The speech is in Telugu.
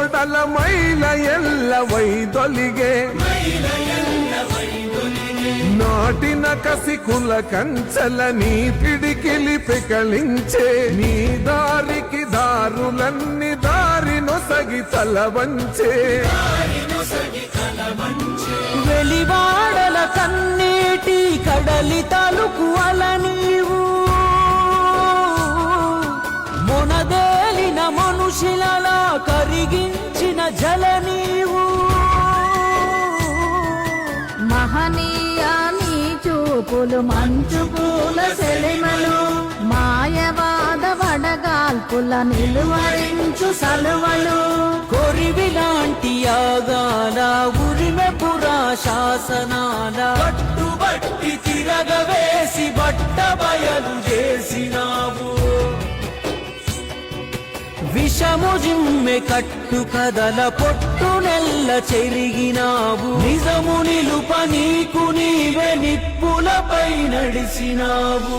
ఓడల మైల ఎల్ల వైదొలిగే నాటిన కసికుల కంచెల నీ పిడికిలి పెకలించే నీ దారికి దారులన్నీ దారి నొసగి తలవంచే వెలివాడల కన్నీటి కడలి తలుకు అల నీవు మొనదేలిన మనుషులలా కరిగించిన జల నీవు మహనీయ నీ చూపులు మంచు పూల సెలిమలు మాయవాద వడగాల్పుల నిలువరించు సలువలు కొరివిలాంటి యాగాల ఉరిమె పురా శాసనాల పట్టుబట్టి తిరగవేసి బట్ట బయలు చేసినావు విషము జిమ్మె కట్టు కదల పొట్టు నెల్ల చెరిగినావు నిజము నిలుప నీకు నీవే నిప్పులపై నడిసినావు